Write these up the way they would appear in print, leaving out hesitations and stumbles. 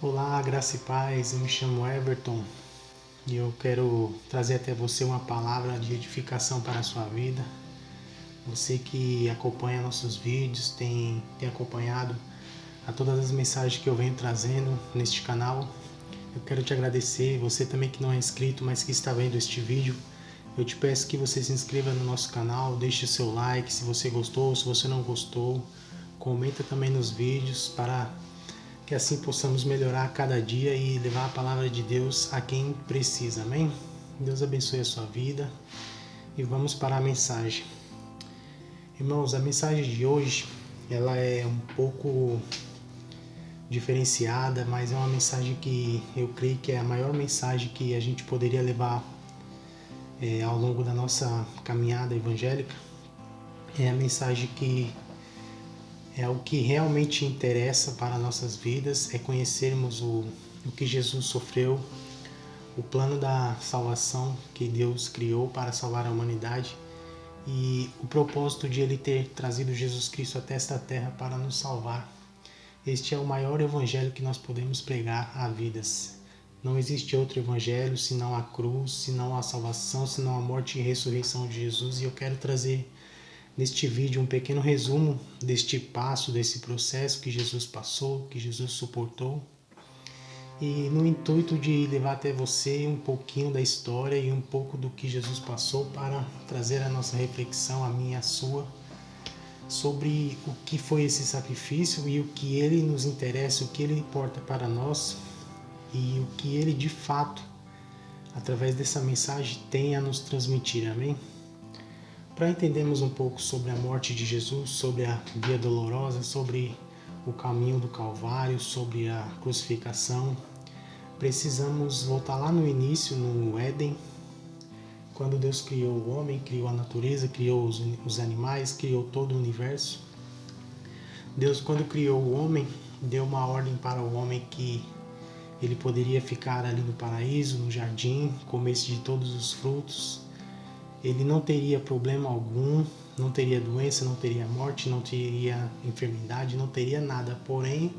Olá, graça e paz, eu me chamo Everton e eu quero trazer até você uma palavra de edificação para a sua vida. Você que acompanha nossos vídeos, tem acompanhado a todas as mensagens que eu venho trazendo neste canal. Eu quero te agradecer, você também que não é inscrito, mas que está vendo este vídeo. Eu te peço que você se inscreva no nosso canal, deixe o seu like se você gostou, se você não gostou. Comenta também nos vídeos para que assim possamos melhorar a cada dia e levar a palavra de Deus a quem precisa, amém? Deus abençoe a sua vida e vamos para a mensagem. Irmãos, a mensagem de hoje, ela é um pouco diferenciada, mas é uma mensagem que eu creio que é a maior mensagem que a gente poderia levar ao longo da nossa caminhada evangélica. É a mensagem que é o que realmente interessa para nossas vidas, é conhecermos o que Jesus sofreu, o plano da salvação que Deus criou para salvar a humanidade e o propósito de Ele ter trazido Jesus Cristo até esta terra para nos salvar. Este é o maior evangelho que nós podemos pregar a vidas. Não existe outro evangelho senão a cruz, senão a salvação, senão a morte e ressurreição de Jesus, e eu quero trazer neste vídeo um pequeno resumo deste passo, desse processo que Jesus passou, que Jesus suportou, e no intuito de levar até você um pouquinho da história e um pouco do que Jesus passou para trazer a nossa reflexão, a minha, a sua, sobre o que foi esse sacrifício e o que ele nos interessa, o que ele importa para nós e o que ele de fato, através dessa mensagem, tem a nos transmitir, amém? Para entendermos um pouco sobre a morte de Jesus, sobre a via dolorosa, sobre o caminho do Calvário, sobre a crucificação, precisamos voltar lá no início, no Éden, quando Deus criou o homem, criou a natureza, criou os animais, criou todo o universo. Deus, quando criou o homem, deu uma ordem para o homem que ele poderia ficar ali no paraíso, no jardim, comesse de todos os frutos. Ele não teria problema algum, não teria doença, não teria morte, não teria enfermidade, não teria nada. Porém,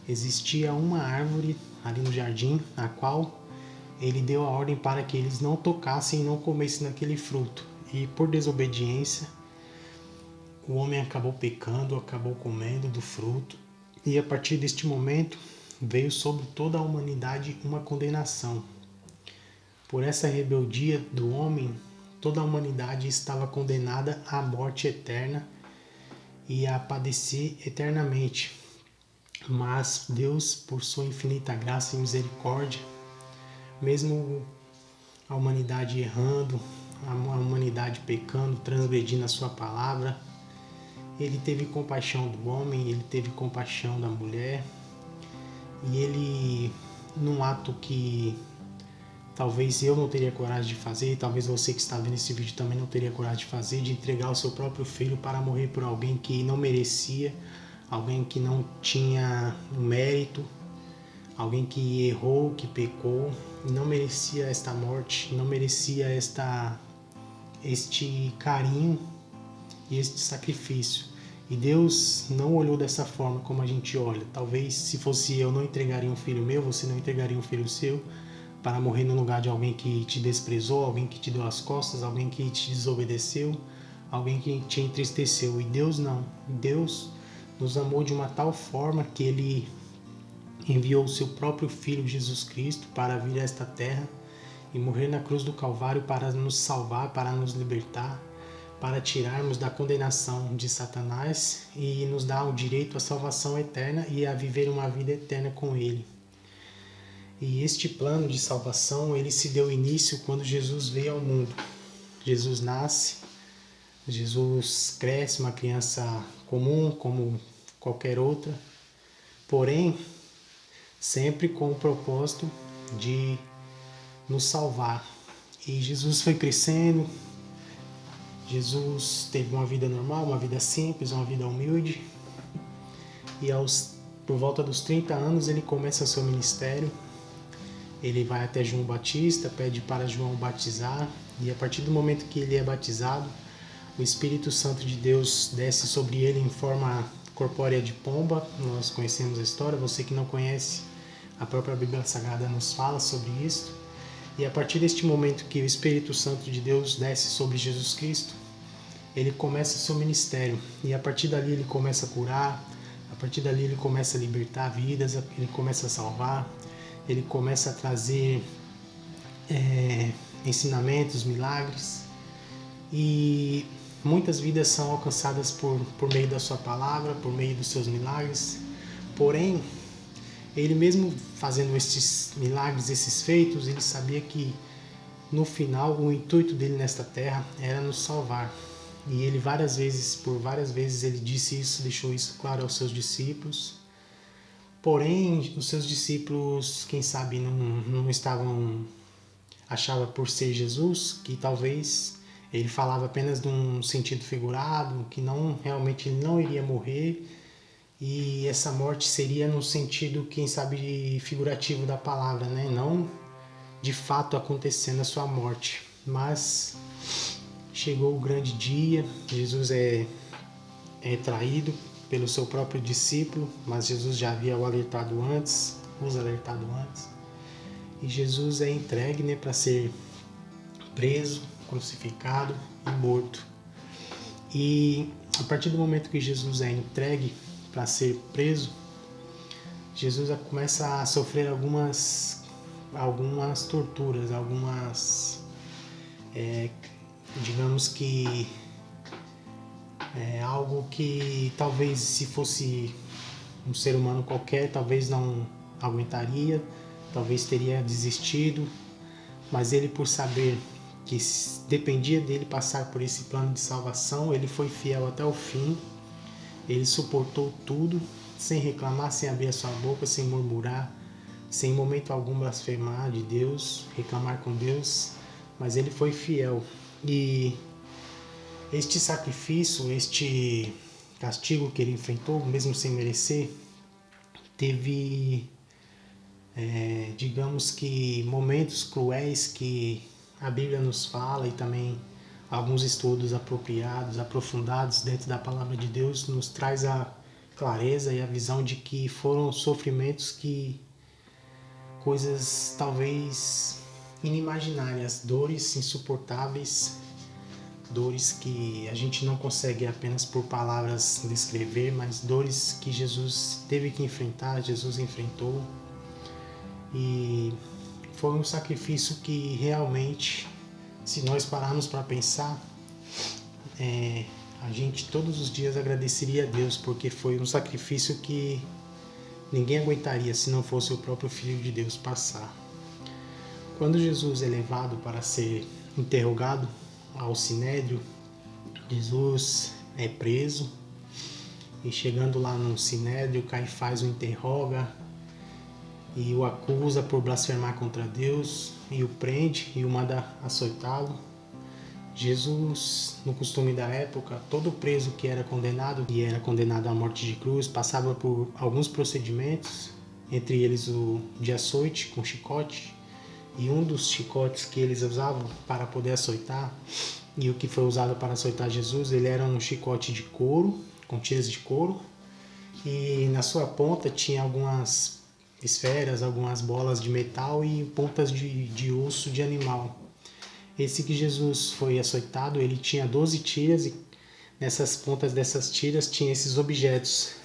existia uma árvore ali no jardim, a qual ele deu a ordem para que eles não tocassem e não comessem naquele fruto. E por desobediência, o homem acabou pecando, acabou comendo do fruto. E a partir deste momento, veio sobre toda a humanidade uma condenação. Por essa rebeldia do homem, toda a humanidade estava condenada à morte eterna e a padecer eternamente. Mas Deus, por sua infinita graça e misericórdia, mesmo a humanidade errando, a humanidade pecando, transgredindo a sua palavra, ele teve compaixão do homem, ele teve compaixão da mulher, e ele, num ato que talvez eu não teria coragem de fazer, talvez você que está vendo esse vídeo também não teria coragem de fazer, de entregar o seu próprio filho para morrer por alguém que não merecia, alguém que não tinha mérito, alguém que errou, que pecou, não merecia esta morte, não merecia este carinho e este sacrifício. E Deus não olhou dessa forma como a gente olha. Talvez se fosse eu, não entregaria um filho meu, você não entregaria um filho seu para morrer no lugar de alguém que te desprezou, alguém que te deu as costas, alguém que te desobedeceu, alguém que te entristeceu. E Deus não. Deus nos amou de uma tal forma que Ele enviou o seu próprio Filho Jesus Cristo para vir a esta terra e morrer na cruz do Calvário para nos salvar, para nos libertar, para tirarmos da condenação de Satanás e nos dar o direito à salvação eterna e a viver uma vida eterna com Ele. E este plano de salvação, ele se deu início quando Jesus veio ao mundo. Jesus nasce, Jesus cresce, uma criança comum, como qualquer outra, porém, sempre com o propósito de nos salvar. E Jesus foi crescendo, Jesus teve uma vida normal, uma vida simples, uma vida humilde, e por volta dos 30 anos ele começa seu ministério. Ele vai até João Batista, pede para João batizar, e a partir do momento que ele é batizado, o Espírito Santo de Deus desce sobre ele em forma corpórea de pomba. Nós conhecemos a história, você que não conhece, A própria Bíblia Sagrada nos fala sobre isso. E a partir deste momento que o Espírito Santo de Deus desce sobre Jesus Cristo, ele começa o seu ministério. E a partir dali ele começa a curar, a partir dali ele começa a libertar vidas, ele começa a salvar, ele começa a trazer ensinamentos, milagres. E muitas vidas são alcançadas por meio da sua palavra, por meio dos seus milagres. Porém, ele mesmo fazendo esses milagres, esses feitos, ele sabia que no final o intuito dele nesta terra era nos salvar. E ele por várias vezes ele disse isso, deixou isso claro aos seus discípulos. Porém, os seus discípulos, quem sabe, não estavam, achava por ser Jesus, que talvez ele falava apenas de um sentido figurado, que não realmente ele não iria morrer, e essa morte seria no sentido, quem sabe, figurativo da palavra, né? Não de fato acontecendo a sua morte. Mas chegou o grande dia, Jesus é traído pelo seu próprio discípulo, mas Jesus já havia os alertado antes, e Jesus é entregue, né, para ser preso, crucificado e morto. E a partir do momento que Jesus é entregue para ser preso, Jesus começa a sofrer algumas torturas, digamos que algo que talvez, se fosse um ser humano qualquer, talvez não aguentaria, talvez teria desistido, mas ele, por saber que dependia dele passar por esse plano de salvação, ele foi fiel até o fim. Ele suportou tudo, sem reclamar, sem abrir a sua boca, sem murmurar, sem em momento algum blasfemar de Deus, reclamar com Deus, mas ele foi fiel. E este sacrifício, este castigo que ele enfrentou, mesmo sem merecer, teve, digamos que, momentos cruéis que a Bíblia nos fala, e também alguns estudos apropriados, aprofundados dentro da palavra de Deus, nos traz a clareza e a visão de que foram sofrimentos coisas talvez inimaginárias, dores insuportáveis, dores que a gente não consegue apenas por palavras descrever, mas dores que Jesus teve que enfrentar, Jesus enfrentou. E foi um sacrifício que realmente, se nós pararmos para pensar, a gente todos os dias agradeceria a Deus, porque foi um sacrifício que ninguém aguentaria se não fosse o próprio Filho de Deus passar. Quando Jesus é levado para ser interrogado ao Sinédrio, Jesus é preso, e chegando lá no Sinédrio, Caifás o interroga e o acusa por blasfemar contra Deus, e o prende e o manda açoitá-lo. Jesus, no costume da época, todo preso que era condenado, e era condenado à morte de cruz, passava por alguns procedimentos, entre eles o de açoite com chicote, e um dos chicotes que eles usavam para poder açoitar, e o que foi usado para açoitar Jesus, ele era um chicote de couro, com tiras de couro, e na sua ponta tinha algumas esferas, algumas bolas de metal e pontas de osso de animal. Esse que Jesus foi açoitado, ele tinha 12 tiras, e nessas pontas dessas tiras tinha esses objetos.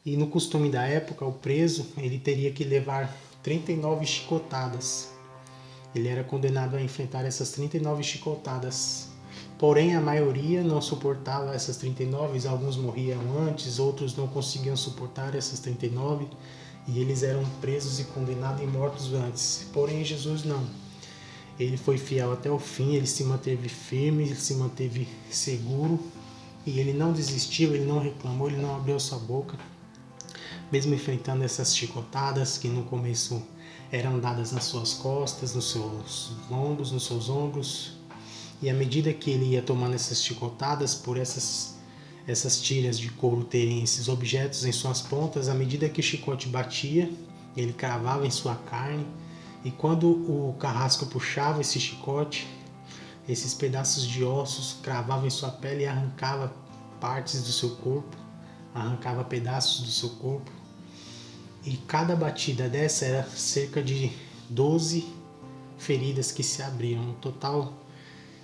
E no costume da época, o preso ele teria que levar 39 chicotadas. Ele era condenado a enfrentar essas 39 chicotadas. Porém, a maioria não suportava essas 39, alguns morriam antes, outros não conseguiam suportar essas 39, e eles eram presos e condenados e mortos antes. Porém, Jesus não. Ele foi fiel até o fim, ele se manteve firme, ele se manteve seguro, e ele não desistiu, ele não reclamou, ele não abriu sua boca, mesmo enfrentando essas chicotadas que no começo eram dadas nas suas costas, nos seus ombros, e à medida que ele ia tomando essas chicotadas, por essas tiras de couro terem esses objetos em suas pontas, à medida que o chicote batia, ele cravava em sua carne. E quando o carrasco puxava esse chicote, esses pedaços de ossos cravavam em sua pele e arrancava partes do seu corpo, arrancava pedaços do seu corpo. E cada batida dessa era cerca de 12 feridas que se abriam. No total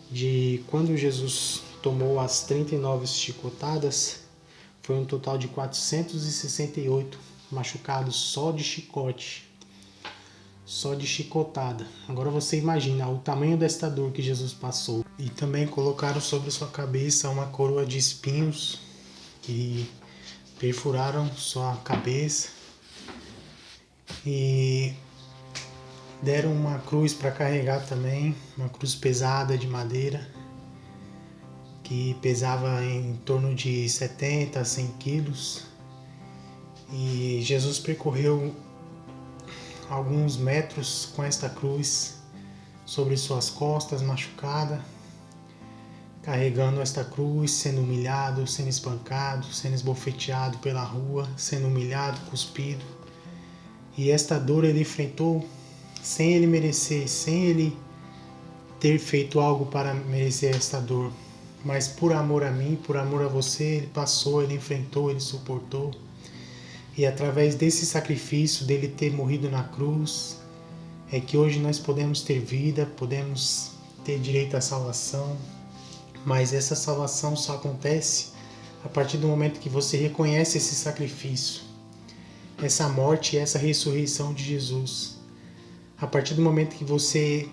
de quando Jesus tomou as 39 chicotadas, foi um total de 468 machucados só de chicote, só de chicotada. Agora você imagina o tamanho desta dor que Jesus passou. E também colocaram sobre sua cabeça uma coroa de espinhos que perfuraram sua cabeça e deram uma cruz para carregar também, uma cruz pesada de madeira que pesava em torno de 70 a 100 quilos. E Jesus percorreu alguns metros com esta cruz sobre suas costas, machucada, carregando esta cruz, sendo humilhado, sendo espancado, sendo esbofeteado pela rua, sendo humilhado, cuspido. E esta dor ele enfrentou sem ele merecer, sem ele ter feito algo para merecer esta dor. Mas por amor a mim, por amor a você, ele passou, ele enfrentou, ele suportou. E através desse sacrifício, dele ter morrido na cruz, é que hoje nós podemos ter vida, podemos ter direito à salvação. Mas essa salvação só acontece a partir do momento que você reconhece esse sacrifício, essa morte e essa ressurreição de Jesus. A partir do momento que você,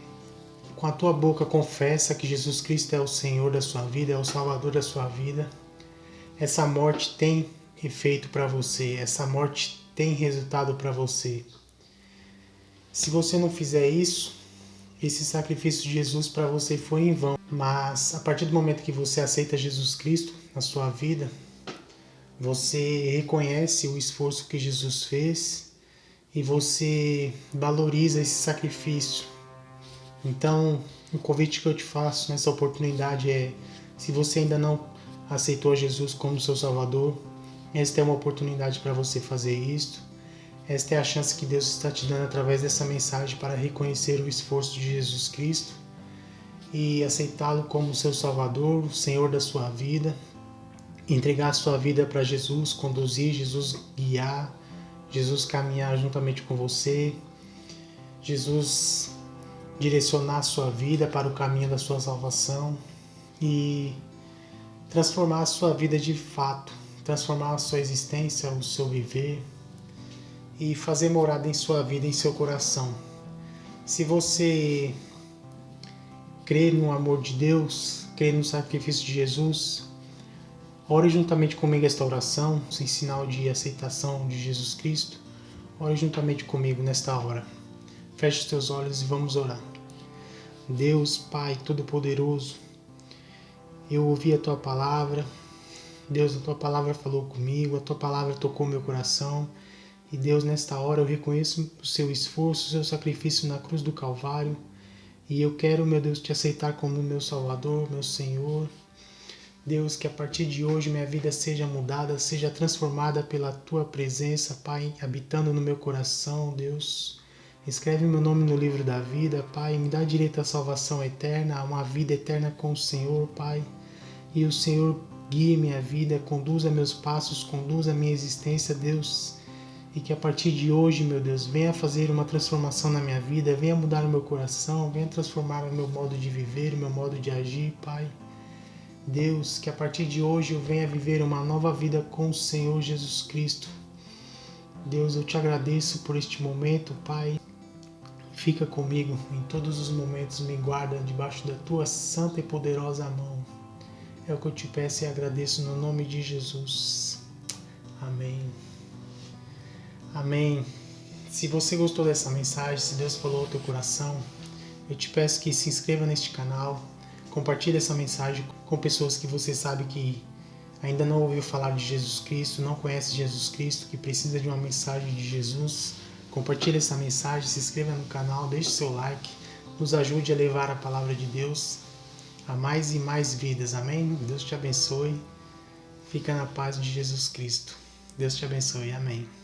com a tua boca, confessa que Jesus Cristo é o Senhor da sua vida, é o Salvador da sua vida, essa morte tem efeito para você, essa morte tem resultado para você. Se você não fizer isso, esse sacrifício de Jesus para você foi em vão. Mas a partir do momento que você aceita Jesus Cristo na sua vida, você reconhece o esforço que Jesus fez e você valoriza esse sacrifício. Então, o convite que eu te faço nessa oportunidade é, se você ainda não aceitou Jesus como seu Salvador, esta é uma oportunidade para você fazer isto. Esta é a chance que Deus está te dando através dessa mensagem para reconhecer o esforço de Jesus Cristo e aceitá-lo como seu Salvador, o Senhor da sua vida, entregar a sua vida para Jesus, conduzir, Jesus guiar, Jesus caminhar juntamente com você, Jesus direcionar a sua vida para o caminho da sua salvação e transformar a sua vida de fato, transformar a sua existência, o seu viver e fazer morada em sua vida, em seu coração. Se você crê no amor de Deus, crê no sacrifício de Jesus, ore juntamente comigo esta oração, sem sinal de aceitação de Jesus Cristo. Ore juntamente comigo nesta hora. Feche os teus olhos e vamos orar. Deus, Pai Todo-Poderoso, eu ouvi a Tua palavra. Deus, a Tua palavra falou comigo, a Tua palavra tocou meu coração. E Deus, nesta hora eu reconheço o Seu esforço, o Seu sacrifício na cruz do Calvário. E eu quero, meu Deus, Te aceitar como meu Salvador, meu Senhor. Deus, que a partir de hoje minha vida seja mudada, seja transformada pela Tua presença, Pai, habitando no meu coração, Deus. Escreve meu nome no livro da vida, Pai, me dá direito à salvação eterna, a uma vida eterna com o Senhor, Pai. E o Senhor guie minha vida, conduza meus passos, conduza minha existência, Deus. E que a partir de hoje, meu Deus, venha fazer uma transformação na minha vida, venha mudar o meu coração, venha transformar o meu modo de viver, o meu modo de agir, Pai. Deus, que a partir de hoje eu venha viver uma nova vida com o Senhor Jesus Cristo. Deus, eu te agradeço por este momento, Pai. Fica comigo em todos os momentos, me guarda debaixo da Tua santa e poderosa mão. É o que eu te peço e agradeço no nome de Jesus. Amém. Amém. Se você gostou dessa mensagem, se Deus falou ao teu coração, eu te peço que se inscreva neste canal, compartilhe essa mensagem com pessoas que você sabe que ainda não ouviu falar de Jesus Cristo, não conhece Jesus Cristo, que precisa de uma mensagem de Jesus. Compartilhe essa mensagem, se inscreva no canal, deixe seu like, nos ajude a levar a palavra de Deus a mais e mais vidas. Amém? Deus te abençoe. Fica na paz de Jesus Cristo. Deus te abençoe. Amém.